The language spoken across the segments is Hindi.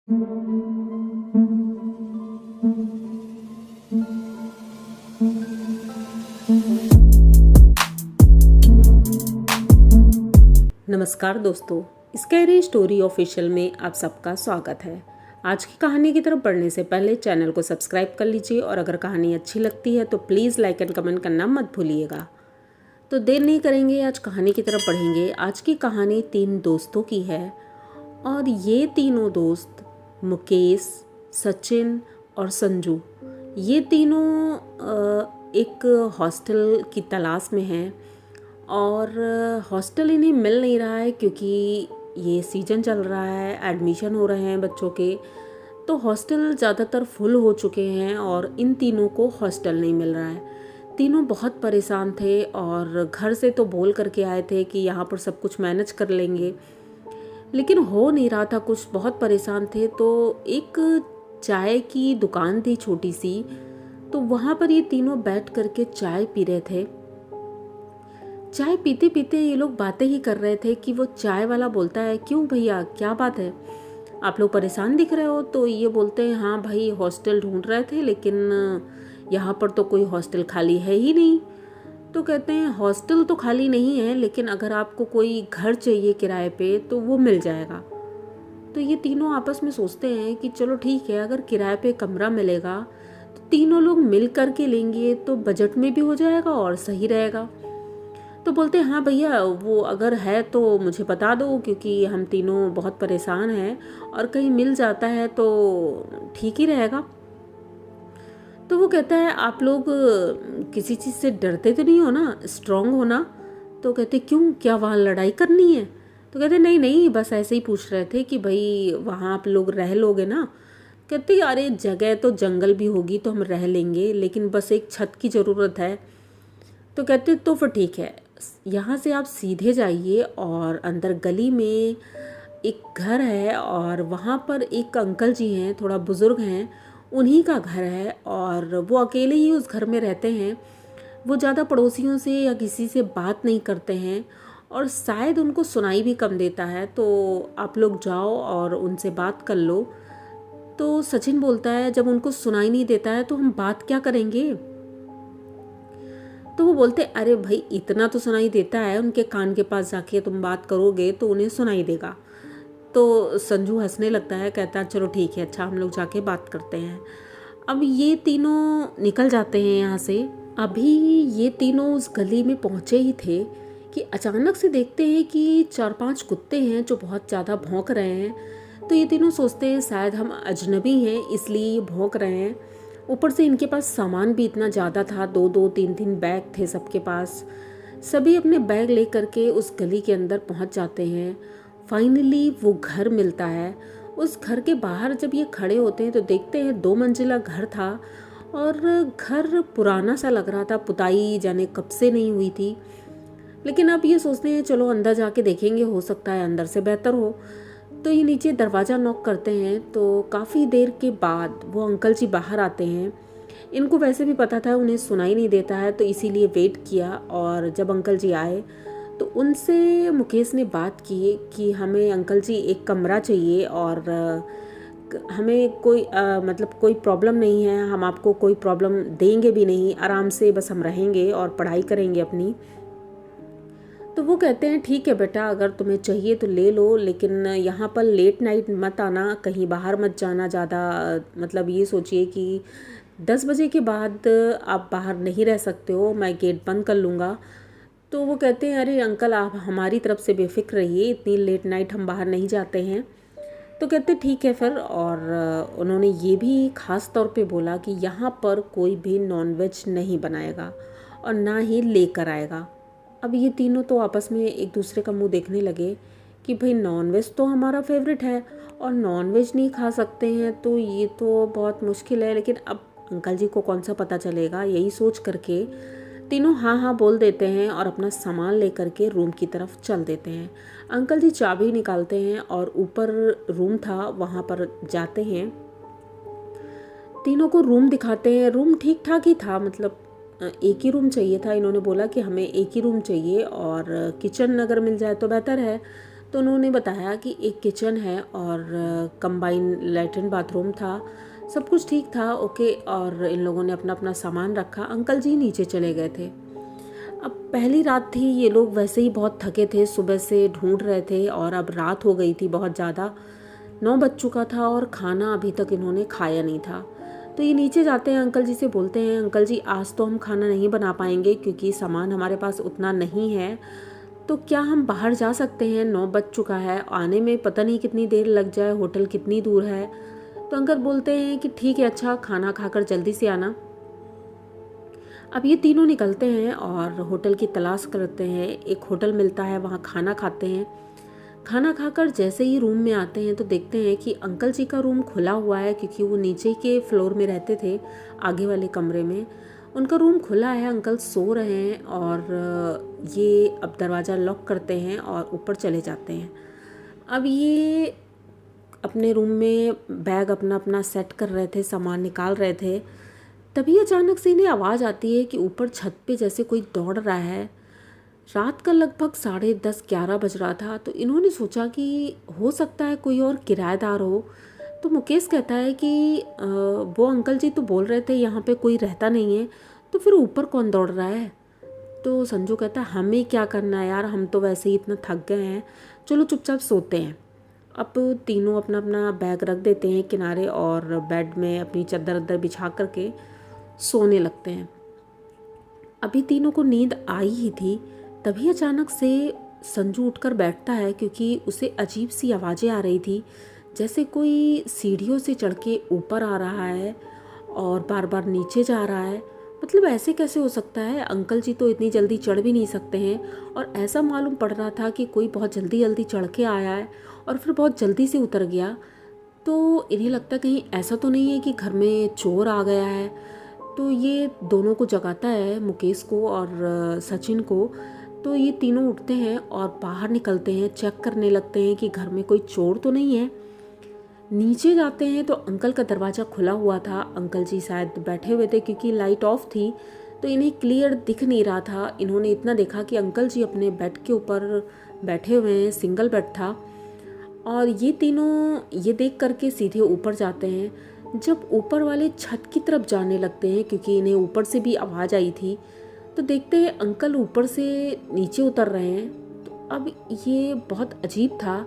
नमस्कार दोस्तों, स्कैरी स्टोरी ऑफिशियल में आप सबका स्वागत है। आज की कहानी की तरफ बढ़ने से पहले चैनल को सब्सक्राइब कर लीजिए और अगर कहानी अच्छी लगती है तो प्लीज़ लाइक एंड कमेंट करना मत भूलिएगा। तो देर नहीं करेंगे, आज कहानी की तरफ बढ़ेंगे। आज की कहानी 3 दोस्तों की है और ये तीनों दोस्त मुकेश, सचिन और संजू, ये तीनों एक हॉस्टल की तलाश में हैं और हॉस्टल इन्हें मिल नहीं रहा है क्योंकि ये सीज़न चल रहा है, एडमिशन हो रहे हैं बच्चों के, तो हॉस्टल ज़्यादातर फुल हो चुके हैं और इन तीनों को हॉस्टल नहीं मिल रहा है। तीनों बहुत परेशान थे और घर से तो बोल करके आए थे कि यहाँ पर सब कुछ मैनेज कर लेंगे, लेकिन हो नहीं रहा था कुछ, बहुत परेशान थे। तो एक चाय की दुकान थी छोटी सी, तो वहाँ पर ये तीनों बैठ करके चाय पी रहे थे। चाय पीते पीते ये लोग बातें ही कर रहे थे कि वो चाय वाला बोलता है, क्यों भैया क्या बात है, आप लोग परेशान दिख रहे हो? तो ये बोलते हैं, हाँ भाई हॉस्टल ढूंढ रहे थे लेकिन यहाँ पर तो कोई हॉस्टल खाली है ही नहीं। तो कहते हैं हॉस्टल तो खाली नहीं है लेकिन अगर आपको कोई घर चाहिए किराए पे तो वो मिल जाएगा। तो ये तीनों आपस में सोचते हैं कि चलो ठीक है, अगर किराए पे कमरा मिलेगा तो तीनों लोग मिल करके लेंगे तो बजट में भी हो जाएगा और सही रहेगा। तो बोलते हैं हाँ भैया, वो अगर है तो मुझे बता दो क्योंकि हम तीनों बहुत परेशान हैं और कहीं मिल जाता है तो ठीक ही रहेगा। तो वो कहता है आप लोग किसी चीज़ से डरते तो नहीं हो ना, स्ट्रांग हो ना? तो कहते क्यों, क्या वहाँ लड़ाई करनी है? तो कहते नहीं नहीं, बस ऐसे ही पूछ रहे थे कि भाई वहाँ आप लोग रह लोगे ना? कहते अरे जगह तो जंगल भी होगी तो हम रह लेंगे, लेकिन बस एक छत की ज़रूरत है। तो कहते तो फिर ठीक है, यहाँ से आप सीधे जाइए और अंदर गली में एक घर है और वहाँ पर एक अंकल जी हैं, थोड़ा बुज़ुर्ग हैं, उन्हीं का घर है और वो अकेले ही उस घर में रहते हैं। वो ज़्यादा पड़ोसियों से या किसी से बात नहीं करते हैं और शायद उनको सुनाई भी कम देता है। तो आप लोग जाओ और उनसे बात कर लो। तो सचिन बोलता है जब उनको सुनाई नहीं देता है तो हम बात क्या करेंगे? तो वो बोलते अरे भाई इतना तो सुनाई देता है, उनके कान के पास जाके तुम बात करोगे तो उन्हें सुनाई देगा। तो संजू हंसने लगता है, कहता है चलो ठीक है, अच्छा हम लोग जाके बात करते हैं। अब ये तीनों निकल जाते हैं यहाँ से। अभी ये तीनों उस गली में पहुँचे ही थे कि अचानक से देखते हैं कि 4-5 कुत्ते हैं जो बहुत ज़्यादा भौंक रहे हैं। तो ये तीनों सोचते हैं शायद हम अजनबी हैं इसलिए ये भौंक रहे हैं। ऊपर से इनके पास सामान भी इतना ज़्यादा था, 2-2, 3-3 बैग थे सबके पास। सभी अपने बैग ले करके उस गली के अंदर पहुंच जाते हैं। फाइनली वो घर मिलता है। उस घर के बाहर जब ये खड़े होते हैं तो देखते हैं 2 मंजिला घर था और घर पुराना सा लग रहा था, पुताई जाने कब से नहीं हुई थी। लेकिन अब ये सोचते हैं चलो अंदर जाके देखेंगे, हो सकता है अंदर से बेहतर हो। तो ये नीचे दरवाज़ा नॉक करते हैं तो काफ़ी देर के बाद वो अंकल जी बाहर आते हैं। इनको वैसे भी पता था उन्हें सुनाई नहीं देता है तो इसीलिए वेट किया और जब अंकल जी आए तो उनसे मुकेश ने बात की कि हमें अंकल जी एक कमरा चाहिए और हमें कोई मतलब कोई प्रॉब्लम नहीं है, हम आपको कोई प्रॉब्लम देंगे भी नहीं, आराम से बस हम रहेंगे और पढ़ाई करेंगे अपनी। तो वो कहते हैं ठीक है बेटा, अगर तुम्हें चाहिए तो ले लो, लेकिन यहाँ पर लेट नाइट मत आना, कहीं बाहर मत जाना ज़्यादा। मतलब ये सोचिए कि 10 बजे के बाद आप बाहर नहीं रह सकते हो, मैं गेट बंद कर लूँगा। तो वो कहते हैं अरे अंकल आप हमारी तरफ से बेफिक्र रहिए, इतनी लेट नाइट हम बाहर नहीं जाते हैं। तो कहते ठीक है फिर। और उन्होंने ये भी ख़ास तौर पे बोला कि यहाँ पर कोई भी नॉनवेज नहीं बनाएगा और ना ही लेकर आएगा। अब ये तीनों तो आपस में एक दूसरे का मुंह देखने लगे कि भाई नॉनवेज तो हमारा फेवरेट है और नॉनवेज नहीं खा सकते हैं तो ये तो बहुत मुश्किल है, लेकिन अब अंकल जी को कौन सा पता चलेगा, यही सोच करके तीनों हाँ हाँ बोल देते हैं और अपना सामान लेकर के रूम की तरफ चल देते हैं। अंकल जी चाबी निकालते हैं और ऊपर रूम था वहाँ पर जाते हैं। तीनों को रूम दिखाते हैं। रूम ठीक ठाक ही था, मतलब एक ही रूम चाहिए था। इन्होंने बोला कि हमें एक ही रूम चाहिए और किचन अगर मिल जाए तो बेहतर है। तो उन्होंने बताया कि एक किचन है और कंबाइन लैट्रिन बाथरूम था, सब कुछ ठीक था, ओके। और इन लोगों ने अपना अपना सामान रखा। अंकल जी नीचे चले गए थे। अब पहली रात थी, ये लोग वैसे ही बहुत थके थे, सुबह से ढूंढ रहे थे और अब रात हो गई थी बहुत ज़्यादा, 9 बज चुका था और खाना अभी तक इन्होंने खाया नहीं था। तो ये नीचे जाते हैं, अंकल जी से बोलते हैं, अंकल जी आज तो हम खाना नहीं बना पाएंगे क्योंकि सामान हमारे पास उतना नहीं है, तो क्या हम बाहर जा सकते हैं? 9 बज चुका है, आने में पता नहीं कितनी देर लग जाए, होटल कितनी दूर है। तो अंकल बोलते हैं कि ठीक है, अच्छा खाना खाकर जल्दी से आना। अब ये तीनों निकलते हैं और होटल की तलाश करते हैं। एक होटल मिलता है, वहाँ खाना खाते हैं। खाना खाकर जैसे ही रूम में आते हैं तो देखते हैं कि अंकल जी का रूम खुला हुआ है, क्योंकि वो नीचे के फ्लोर में रहते थे, आगे वाले कमरे में। उनका रूम खुला है, अंकल सो रहे हैं और ये अब दरवाज़ा लॉक करते हैं और ऊपर चले जाते हैं। अब ये अपने रूम में बैग अपना अपना सेट कर रहे थे, सामान निकाल रहे थे, तभी अचानक से इन्हें आवाज़ आती है कि ऊपर छत पे जैसे कोई दौड़ रहा है। रात का लगभग 10:30-11 बज रहा था, तो इन्होंने सोचा कि हो सकता है कोई और किराएदार हो। तो मुकेश कहता है कि वो अंकल जी तो बोल रहे थे यहाँ पे कोई रहता नहीं है, तो फिर ऊपर कौन दौड़ रहा है? तो संजू कहता है हमें क्या करना है यार, हम तो वैसे ही इतना थक गए हैं, चलो चुपचाप सोते हैं। अब तीनों अपना अपना बैग रख देते हैं किनारे और बेड में अपनी चादर अद्दर बिछा करके सोने लगते हैं। अभी तीनों को नींद आई ही थी, तभी अचानक से संजू उठकर बैठता है, क्योंकि उसे अजीब सी आवाज़ें आ रही थी, जैसे कोई सीढ़ियों से चढ़ के ऊपर आ रहा है और बार बार नीचे जा रहा है। मतलब ऐसे कैसे हो सकता है? अंकल जी तो इतनी जल्दी चढ़ भी नहीं सकते हैं। और ऐसा मालूम पड़ रहा था कि कोई बहुत जल्दी जल्दी चढ़ के आया है और फिर बहुत जल्दी से उतर गया। तो इन्हें लगता कहीं ऐसा तो नहीं है कि घर में चोर आ गया है। तो ये दोनों को जगाता है, मुकेश को और सचिन को। तो ये तीनों उठते हैं और बाहर निकलते हैं, चेक करने लगते हैं कि घर में कोई चोर तो नहीं है। नीचे जाते हैं तो अंकल का दरवाज़ा खुला हुआ था। अंकल जी शायद बैठे हुए थे, क्योंकि लाइट ऑफ थी तो इन्हें क्लियर दिख नहीं रहा था। इन्होंने इतना देखा कि अंकल जी अपने बेड के ऊपर बैठे हुए हैं, सिंगल बेड था। और ये तीनों ये देख करके सीधे ऊपर जाते हैं। जब ऊपर वाले छत की तरफ जाने लगते हैं, क्योंकि इन्हें ऊपर से भी आवाज़ आई थी, तो देखते हैं अंकल ऊपर से नीचे उतर रहे हैं। तो अब ये बहुत अजीब था।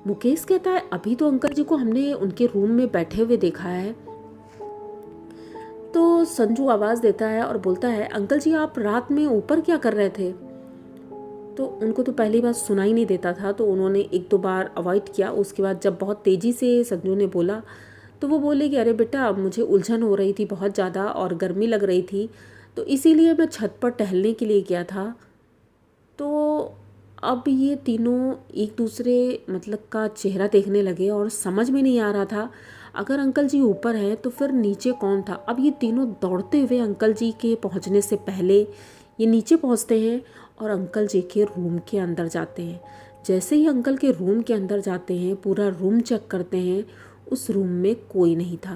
मुकेश कहता है अभी तो अंकल जी को हमने उनके रूम में बैठे हुए देखा है। तो संजू आवाज़ देता है और बोलता है अंकल जी आप रात में ऊपर क्या कर रहे थे? तो उनको तो पहली बात सुनाई नहीं देता था, तो उन्होंने 1-2 बार अवॉइड किया। उसके बाद जब बहुत तेज़ी से संजू ने बोला तो वो बोले कि अरे बेटा मुझे उलझन हो रही थी बहुत ज़्यादा और गर्मी लग रही थी, तो इसीलिए मैं छत पर टहलने के लिए गया था। तो अब ये तीनों एक दूसरे मतलब का चेहरा देखने लगे और समझ में नहीं आ रहा था, अगर अंकल जी ऊपर हैं तो फिर नीचे कौन था। अब ये तीनों दौड़ते हुए अंकल जी के पहुंचने से पहले ये नीचे पहुंचते हैं और अंकल जी के रूम के अंदर जाते हैं। जैसे ही अंकल के रूम के अंदर जाते हैं, पूरा रूम चेक करते हैं, उस रूम में कोई नहीं था।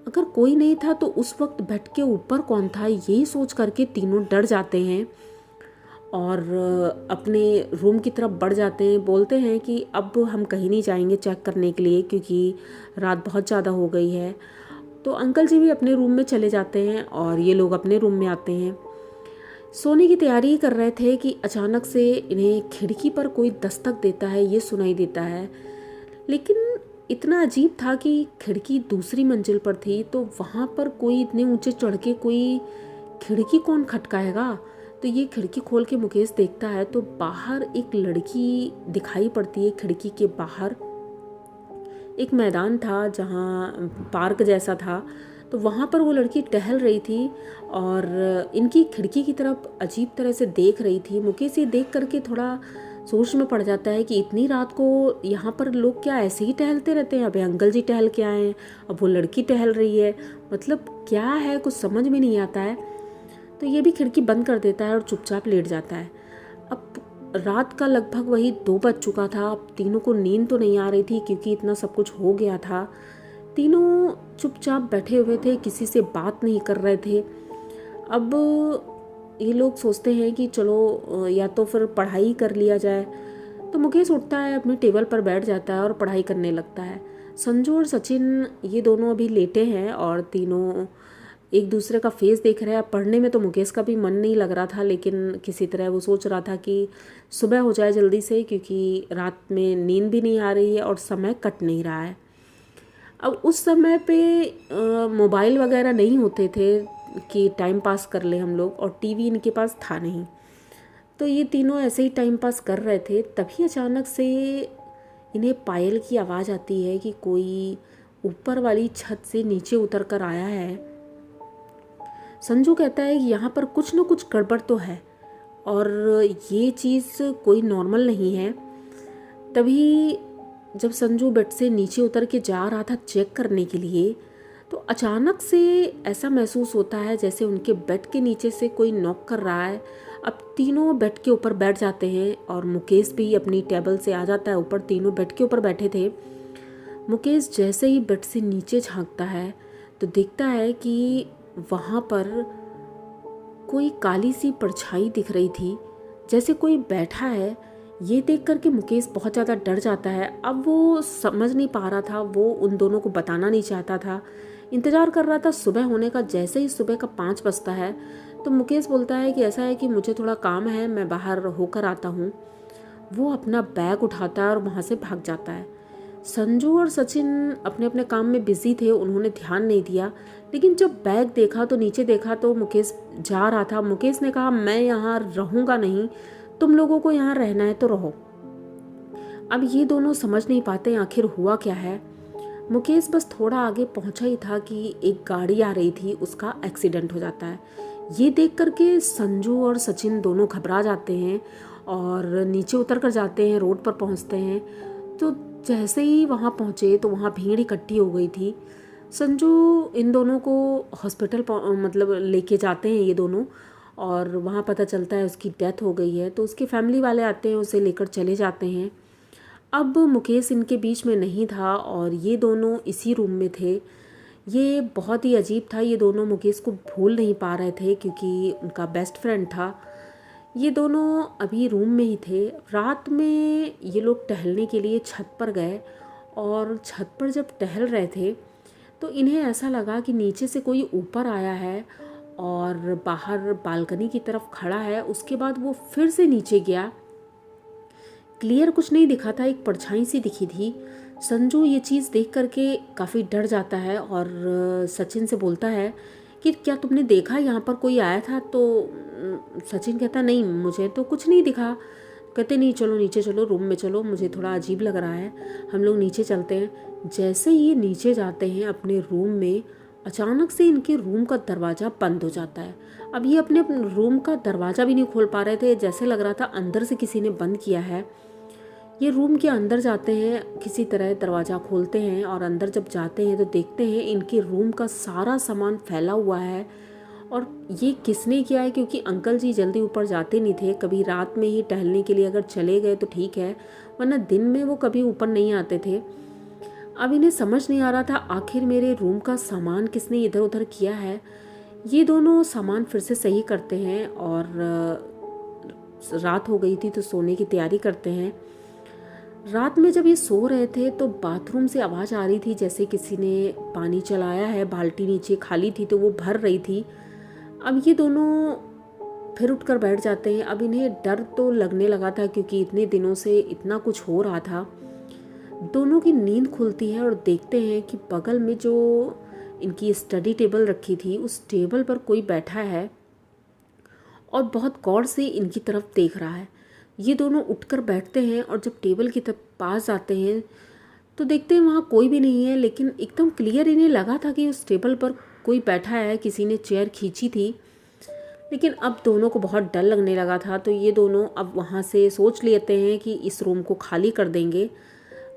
अगर कोई नहीं था तो उस वक्त बेड के ऊपर कौन था, यही सोच करके तीनों डर जाते हैं और अपने रूम की तरफ बढ़ जाते हैं। बोलते हैं कि अब हम कहीं नहीं जाएंगे चेक करने के लिए, क्योंकि रात बहुत ज़्यादा हो गई है। तो अंकल जी भी अपने रूम में चले जाते हैं और ये लोग अपने रूम में आते हैं। सोने की तैयारी कर रहे थे कि अचानक से इन्हें खिड़की पर कोई दस्तक देता है, ये सुनाई देता है। लेकिन इतना अजीब था कि खिड़की दूसरी मंजिल पर थी, तो वहाँ पर कोई इतने ऊंचे चढ़ के कोई खिड़की कौन खटकाएगा। तो ये खिड़की खोल के मुकेश देखता है तो बाहर एक लड़की दिखाई पड़ती है। खिड़की के बाहर एक मैदान था जहाँ पार्क जैसा था, तो वहाँ पर वो लड़की टहल रही थी और इनकी खिड़की की तरफ अजीब तरह से देख रही थी। मुकेश ये देख करके थोड़ा सोच में पड़ जाता है कि इतनी रात को यहाँ पर लोग क्या ऐसे ही टहलते रहते हैं? अबे अंकल जी टहल के आए हैं, अब वो लड़की टहल रही है, मतलब क्या है, कुछ समझ में नहीं आता है। तो ये भी खिड़की बंद कर देता है और चुपचाप लेट जाता है। अब रात का लगभग वही 2 बज चुका था। अब तीनों को नींद तो नहीं आ रही थी, क्योंकि इतना सब कुछ हो गया था। तीनों चुपचाप बैठे हुए थे, किसी से बात नहीं कर रहे थे। अब ये लोग सोचते हैं कि चलो या तो फिर पढ़ाई कर लिया जाए। तो मुकेश उठता है, अपनी टेबल पर बैठ जाता है और पढ़ाई करने लगता है। संजू और सचिन ये दोनों अभी लेटे हैं और तीनों एक दूसरे का फेस देख रहे हैं। पढ़ने में तो मुकेश का भी मन नहीं लग रहा था, लेकिन किसी तरह वो सोच रहा था कि सुबह हो जाए जल्दी से, क्योंकि रात में नींद भी नहीं आ रही है और समय कट नहीं रहा है। अब उस समय पे मोबाइल वगैरह नहीं होते थे कि टाइम पास कर ले हम लोग, और टीवी इनके पास था नहीं। तो ये तीनों ऐसे ही टाइम पास कर रहे थे। तभी अचानक से इन्हें पायल की आवाज़ आती है कि कोई ऊपर वाली छत से नीचे उतर कर आया है। संजू कहता है कि यहाँ पर कुछ न कुछ गड़बड़ तो है और ये चीज़ कोई नॉर्मल नहीं है। तभी जब संजू बेड से नीचे उतर के जा रहा था चेक करने के लिए, तो अचानक से ऐसा महसूस होता है जैसे उनके बेड के नीचे से कोई नॉक कर रहा है। अब तीनों बेड के ऊपर बैठ जाते हैं और मुकेश भी अपनी टेबल से आ जाता है ऊपर। तीनों बेड के ऊपर बैठे थे। मुकेश जैसे ही बेड से नीचे झांकता है तो देखता है कि वहाँ पर कोई काली सी परछाई दिख रही थी, जैसे कोई बैठा है। ये देख कर के मुकेश बहुत ज़्यादा डर जाता है। अब वो समझ नहीं पा रहा था, वो उन दोनों को बताना नहीं चाहता था, इंतज़ार कर रहा था सुबह होने का। जैसे ही सुबह का 5 बजता है तो मुकेश बोलता है कि ऐसा है कि मुझे थोड़ा काम है, मैं बाहर होकर आता हूँ। वो अपना बैग उठाता है और वहाँ से भाग जाता है। संजू और सचिन अपने अपने काम में बिजी थे, उन्होंने ध्यान नहीं दिया। लेकिन जब बैग देखा तो नीचे देखा तो मुकेश जा रहा था। मुकेश ने कहा, मैं यहाँ रहूँगा नहीं, तुम लोगों को यहाँ रहना है तो रहो। अब ये दोनों समझ नहीं पाते आखिर हुआ क्या है। मुकेश बस थोड़ा आगे पहुँचा ही था कि एक गाड़ी आ रही थी, उसका एक्सीडेंट हो जाता है। ये देख करके संजू और सचिन दोनों घबरा जाते हैं और नीचे उतर कर जाते हैं, रोड पर पहुँचते हैं। तो जैसे ही वहाँ पहुँचे तो वहाँ भीड़ इकट्ठी हो गई थी। संजू इन दोनों को हॉस्पिटल मतलब लेके जाते हैं ये दोनों, और वहाँ पता चलता है उसकी डेथ हो गई है। तो उसके फैमिली वाले आते हैं, उसे लेकर चले जाते हैं। अब मुकेश इनके बीच में नहीं था और ये दोनों इसी रूम में थे। ये बहुत ही अजीब था, ये दोनों मुकेश को भूल नहीं पा रहे थे क्योंकि उनका बेस्ट फ्रेंड था। ये दोनों अभी रूम में ही थे। रात में ये लोग टहलने के लिए छत पर गए और छत पर जब टहल रहे थे तो इन्हें ऐसा लगा कि नीचे से कोई ऊपर आया है और बाहर बालकनी की तरफ खड़ा है। उसके बाद वो फिर से नीचे गया। क्लियर कुछ नहीं दिखा था, एक परछाई सी दिखी थी। संजू ये चीज़ देख करके काफ़ी डर जाता है और सचिन से बोलता है कि क्या तुमने देखा यहाँ पर कोई आया था? तो सचिन कहता, नहीं मुझे तो कुछ नहीं दिखा। कहते, नहीं चलो नीचे चलो, रूम में चलो, मुझे थोड़ा अजीब लग रहा है, हम लोग नीचे चलते हैं। जैसे ही ये नीचे जाते हैं अपने रूम में, अचानक से इनके रूम का दरवाज़ा बंद हो जाता है। अब ये अपने रूम का दरवाज़ा भी नहीं खोल पा रहे थे, जैसे लग रहा था अंदर से किसी ने बंद किया है। ये रूम के अंदर जाते हैं, किसी तरह दरवाज़ा खोलते हैं और अंदर जब जाते हैं तो देखते हैं इनके रूम का सारा सामान फैला हुआ है। और ये किसने किया है, क्योंकि अंकल जी जल्दी ऊपर जाते नहीं थे। कभी रात में ही टहलने के लिए अगर चले गए तो ठीक है, वरना दिन में वो कभी ऊपर नहीं आते थे। अब इन्हें समझ नहीं आ रहा था आखिर मेरे रूम का सामान किसने इधर उधर किया है। ये दोनों सामान फिर से सही करते हैं और रात हो गई थी तो सोने की तैयारी करते हैं। रात में जब ये सो रहे थे तो बाथरूम से आवाज़ आ रही थी जैसे किसी ने पानी चलाया है। बाल्टी नीचे खाली थी तो वो भर रही थी। अब ये दोनों फिर उठकर बैठ जाते हैं। अब इन्हें डर तो लगने लगा था क्योंकि इतने दिनों से इतना कुछ हो रहा था। दोनों की नींद खुलती है और देखते हैं कि बगल में जो इनकी स्टडी टेबल रखी थी उस टेबल पर कोई बैठा है और बहुत गौर से इनकी तरफ देख रहा है। ये दोनों उठकर बैठते हैं और जब टेबल की तरफ पास जाते हैं तो देखते हैं वहाँ कोई भी नहीं है, लेकिन एकदम क्लियर इन्हें लगा था कि उस टेबल पर कोई बैठा है, किसी ने चेयर खींची थी। लेकिन अब दोनों को बहुत डर लगने लगा था तो ये दोनों अब वहाँ से सोच लेते हैं कि इस रूम को खाली कर देंगे।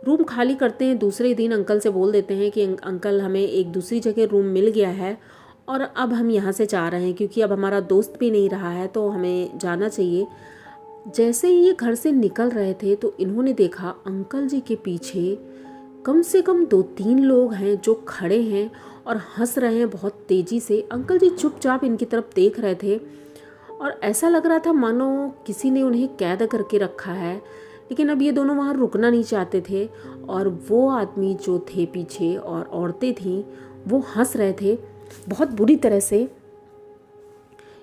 रूम खाली करते हैं। दूसरे दिन अंकल से बोल देते हैं कि अंकल हमें एक दूसरी जगह रूम मिल गया है और अब हम यहाँ से जा रहे हैं क्योंकि अब हमारा दोस्त भी नहीं रहा है तो हमें जाना चाहिए। जैसे ही ये घर से निकल रहे थे तो इन्होंने देखा अंकल जी के पीछे कम से कम 2-3 लोग हैं जो खड़े हैं और हंस रहे हैं बहुत तेज़ी से। अंकल जी चुपचाप इनकी तरफ देख रहे थे और ऐसा लग रहा था मानो किसी ने उन्हें कैद करके रखा है। लेकिन अब ये दोनों वहाँ रुकना नहीं चाहते थे और वो आदमी जो थे पीछे और औरतें थीं वो हंस रहे थे बहुत बुरी तरह से।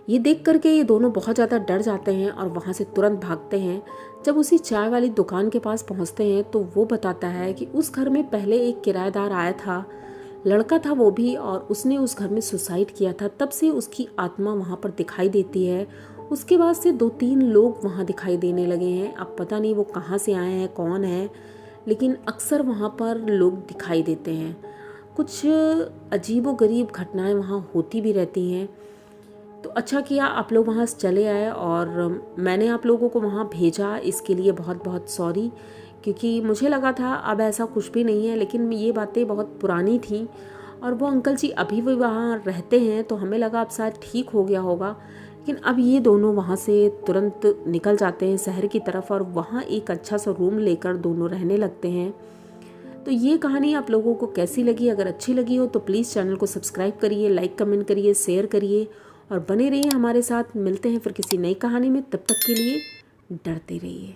ये देख करके ये दोनों बहुत ज़्यादा डर जाते हैं और वहाँ से तुरंत भागते हैं। जब उसी चाय वाली दुकान के पास पहुँचते हैं तो वो बताता है कि उस घर में पहले एक किराएदार आया था, लड़का था वो भी, और उसने उस घर में सुसाइड किया था। तब से उसकी आत्मा वहाँ पर दिखाई देती है। उसके बाद से 2-3 लोग वहाँ दिखाई देने लगे हैं। अब पता नहीं वो कहाँ से आए हैं, कौन है, लेकिन अक्सर वहाँ पर लोग दिखाई देते हैं। कुछ अजीबोगरीब घटनाएं वहाँ होती भी रहती हैं। तो अच्छा किया आप लोग वहाँ चले आए और मैंने आप लोगों को वहाँ भेजा, इसके लिए बहुत बहुत सॉरी, क्योंकि मुझे लगा था अब ऐसा कुछ भी नहीं है, लेकिन ये बातें बहुत पुरानी थी और वो अंकल जी अभी भी वहाँ रहते हैं तो हमें लगा अब शायद ठीक हो गया होगा। लेकिन अब ये दोनों वहाँ से तुरंत निकल जाते हैं शहर की तरफ और वहाँ एक अच्छा सा रूम लेकर दोनों रहने लगते हैं। तो ये कहानी आप लोगों को कैसी लगी? अगर अच्छी लगी हो तो प्लीज़ चैनल को सब्सक्राइब करिए, लाइक कमेंट करिए, शेयर करिए और बने रहिए हमारे साथ। मिलते हैं फिर किसी नई कहानी में, तब तक के लिए डरते रहिए।